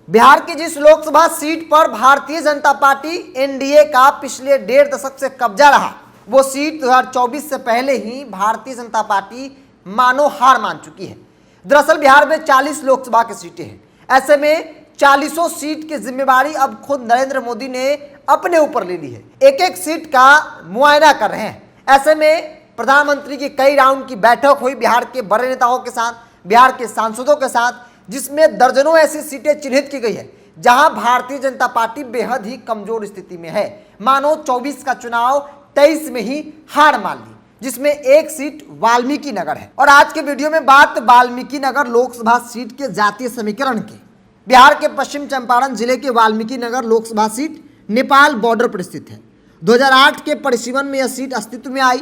बिहार की जिस लोकसभा सीट पर भारतीय जनता पार्टी एनडीए का पिछले 1.5 दशक से कब्जा रहा, वो सीट 2024 से पहले ही भारतीय जनता पार्टी मानो हार मान चुकी है। दरअसल बिहार में 40 लोकसभा की सीटें हैं। ऐसे में 40 सीट की जिम्मेवारी अब खुद नरेंद्र मोदी ने अपने ऊपर ले ली है। एक एक सीट का मुआयना कर रहे हैं। ऐसे में प्रधानमंत्री की कई राउंड की बैठक हुई बिहार के बड़े नेताओं के साथ, बिहार के सांसदों के साथ, जिसमें दर्जनों ऐसी सीटें चिन्हित की गई है जहां भारतीय जनता पार्टी बेहद ही कमजोर स्थिति में है। मानो 24 का चुनाव 23 में ही हार मान ली, जिसमें एक सीट वाल्मीकि नगर है। और आज के वीडियो में बात वाल्मीकि नगर लोकसभा सीट के जातीय समीकरण की। बिहार के पश्चिम चंपारण जिले के वाल्मीकि नगर लोकसभा सीट नेपाल बॉर्डर पर स्थित है। 2008 के परिसीमन में यह सीट अस्तित्व में आई।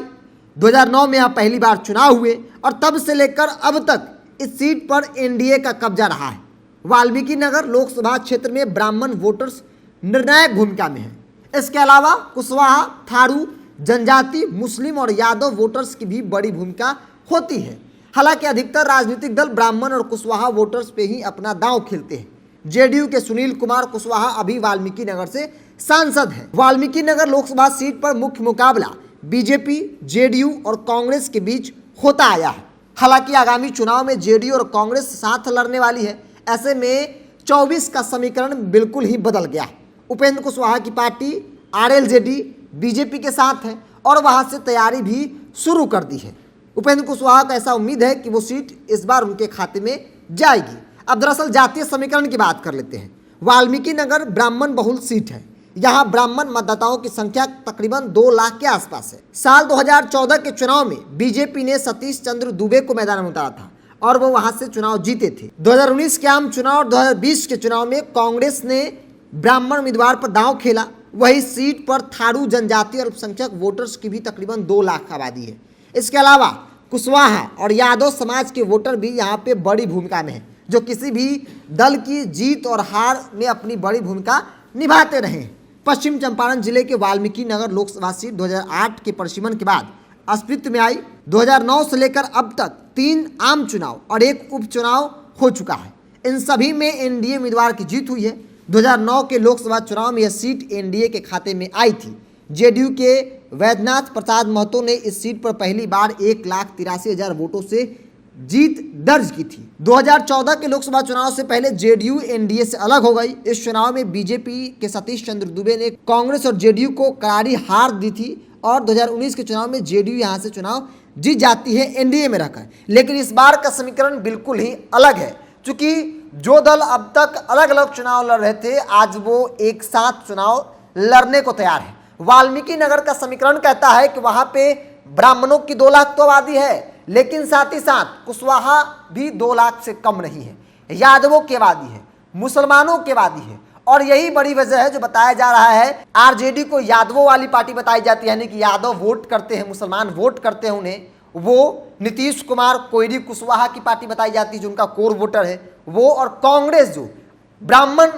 2009 में यह पहली बार चुनाव हुए और तब से लेकर अब तक इस सीट पर एनडीए का कब्जा रहा है। वाल्मीकि नगर लोकसभा क्षेत्र में ब्राह्मण वोटर्स निर्णायक भूमिका में है। इसके अलावा कुशवाहा, थारू, जनजाति, मुस्लिम और यादव वोटर्स की भी बड़ी भूमिका होती है। हालांकि अधिकतर राजनीतिक दल ब्राह्मण और कुशवाहा वोटर्स पे ही अपना दांव खेलते हैं। जेडीयू के सुनील कुमार कुशवाहा अभी वाल्मीकि नगर से सांसद हैं। वाल्मीकि नगर लोकसभा सीट पर मुख्य मुकाबला बीजेपी, जेडीयू और कांग्रेस के बीच होता आया है। हालांकि आगामी चुनाव में जेडीयू और कांग्रेस साथ लड़ने वाली है। ऐसे में 24 का समीकरण बिल्कुल ही बदल गया है। उपेंद्र कुशवाहा की पार्टी आरएलजेडी बीजेपी के साथ है और वहां से तैयारी भी शुरू कर दी है। उपेंद्र कुशवाहा को ऐसा उम्मीद है कि वो सीट इस बार उनके खाते में जाएगी। अब दरअसल जातीय समीकरण की बात कर लेते हैं। वाल्मीकि नगर ब्राह्मण बहुल सीट है। यहाँ ब्राह्मण मतदाताओं की संख्या तकरीबन 2 लाख के आसपास है। साल 2014 के चुनाव में बीजेपी ने सतीश चंद्र दुबे को मैदान में उतारा था और वो वहां से चुनाव जीते थे। 2019 के आम चुनाव और 2020 के चुनाव में कांग्रेस ने ब्राह्मण उम्मीदवार पर दांव खेला। वही सीट पर थारू, जनजाति और अल्पसंख्यक वोटर्स की भी तकरीबन 2 लाख आबादी है। इसके अलावा कुशवाहा और यादव समाज के वोटर भी यहाँ पे बड़ी भूमिका में है, जो किसी भी दल की जीत और हार में अपनी बड़ी भूमिका निभाते रहे हैं। पश्चिम चंपारण जिले के वाल्मीकि नगर लोकसभा सीट 2008 के परिसीमन के बाद अस्तित्व में आई। 2009 से लेकर अब तक 3 आम चुनाव और 1 उपचुनाव हो चुका है। इन सभी में एनडीए उम्मीदवार की जीत हुई है। 2009 के लोकसभा चुनाव में यह सीट एनडीए के खाते में आई थी। जेडीयू के वैद्यनाथ प्रसाद महतो ने इस सीट पर पहली बार 1,83,000 वोटों से जीत दर्ज की थी। 2014 के लोकसभा चुनाव से पहले जेडीयू एनडीए से अलग हो गई। इस चुनाव में बीजेपी के सतीश चंद्र दुबे ने कांग्रेस और जेडीयू को करारी हार दी थी और 2019 के चुनाव में जेडीयू यहां से चुनाव जीत जाती है एनडीए में रहकर। लेकिन इस बार का समीकरण बिल्कुल ही अलग है, क्योंकि जो दल अब तक अलग अलग चुनाव लड़ रहे थे, आज वो एक साथ चुनाव लड़ने को तैयार है। वाल्मीकि नगर का समीकरण कहता है कि वहां पे ब्राह्मणों की 2 लाख तो आबादी है, लेकिन साथ ही साथ कुशवाहा भी 2 लाख से कम नहीं है। यादवों की आबादी है, मुसलमानों की आबादी है और यही बड़ी वजह है जो बताया जा रहा है। आरजेडी को यादवों वाली पार्टी बताई जाती है, यानी कि यादव वोट करते हैं, मुसलमान वोट करते हैं उन्हें। वो नीतीश कुमार कोयरी कुशवाहा की पार्टी बताई जाती है जो उनका कोर वोटर है वो, और कांग्रेस जो ब्राह्मण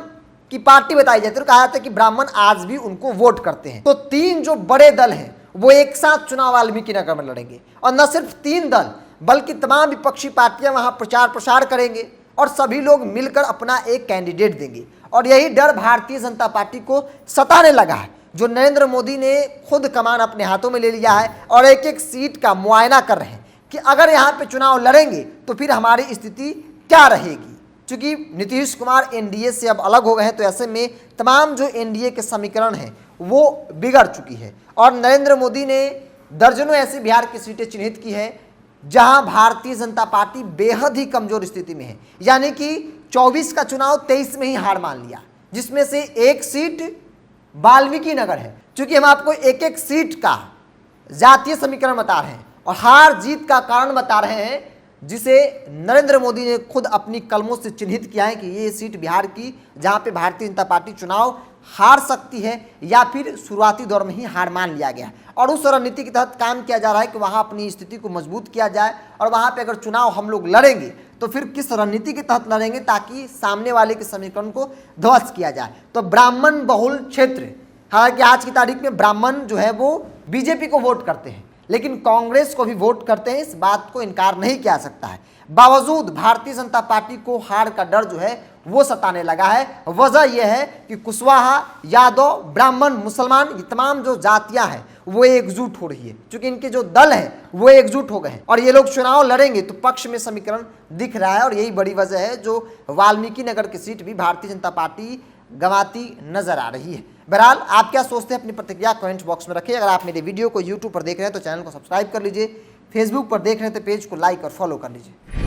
की पार्टी बताई जाती है, तो कहा जाता है कि ब्राह्मण आज भी उनको वोट करते हैं। तो 3 जो बड़े दल हैं वो एक साथ चुनाव वाल्मीकि नगर में लड़ेंगे और न सिर्फ 3 दल बल्कि तमाम विपक्षी पार्टियां वहां प्रचार प्रसार करेंगे और सभी लोग मिलकर अपना एक कैंडिडेट देंगे। और यही डर भारतीय जनता पार्टी को सताने लगा है, जो नरेंद्र मोदी ने खुद कमान अपने हाथों में ले लिया है और एक एक सीट का मुआयना कर रहे हैं कि अगर यहाँ पे चुनाव लड़ेंगे तो फिर हमारी स्थिति क्या रहेगी। चूंकि नीतीश कुमार एनडीए से अब अलग हो गए हैं, तो ऐसे में तमाम जो एनडीए के समीकरण हैं वो बिगड़ चुकी है और नरेंद्र मोदी ने दर्जनों ऐसी बिहार की सीटें चिन्हित की है जहां भारतीय जनता पार्टी बेहद ही कमजोर स्थिति में है। यानी कि 24 का चुनाव 23 में ही हार मान लिया, जिसमें से एक सीट वाल्मीकि नगर है। क्योंकि हम आपको एक एक सीट का जातीय समीकरण बता रहे हैं और हार जीत का कारण बता रहे हैं, जिसे नरेंद्र मोदी ने खुद अपनी कलमों से चिन्हित किया है कि ये सीट बिहार की जहां पे भारतीय जनता पार्टी चुनाव हार सकती है या फिर शुरुआती दौर में ही हार मान लिया गया और उस रणनीति के तहत काम किया जा रहा है कि वहां अपनी स्थिति को मजबूत किया जाए और वहां पे अगर चुनाव हम लोग लड़ेंगे तो फिर किस रणनीति के तहत लड़ेंगे ताकि सामने वाले के समीकरण को ध्वस्त किया जाए। तो ब्राह्मण बहुल क्षेत्र, हालांकि आज की तारीख में ब्राह्मण जो है वो बीजेपी को वोट करते हैं, लेकिन कांग्रेस को भी वोट करते हैं, इस बात को इनकार नहीं किया जा सकता है। बावजूद भारतीय जनता पार्टी को हार का डर जो है वो सताने लगा है। वजह यह है कि कुशवाहा, यादव, ब्राह्मण, मुसलमान, ये तमाम जो जातियां हैं वो एकजुट हो रही है, क्योंकि इनके जो दल है वो एकजुट हो गए हैं और ये लोग चुनाव लड़ेंगे तो पक्ष में समीकरण दिख रहा है। और यही बड़ी वजह है जो वाल्मीकि नगर की सीट भी भारतीय जनता पार्टी गंवाती नजर आ रही है। बहरहाल आप क्या सोचते हैं, अपनी प्रतिक्रिया कमेंट बॉक्स में रखिए। अगर आप मेरे वीडियो को यूट्यूब पर देख रहे हैं तो चैनल को सब्सक्राइब कर लीजिए, फेसबुक पर देख रहे हैं तो पेज को लाइक और फॉलो कर लीजिए।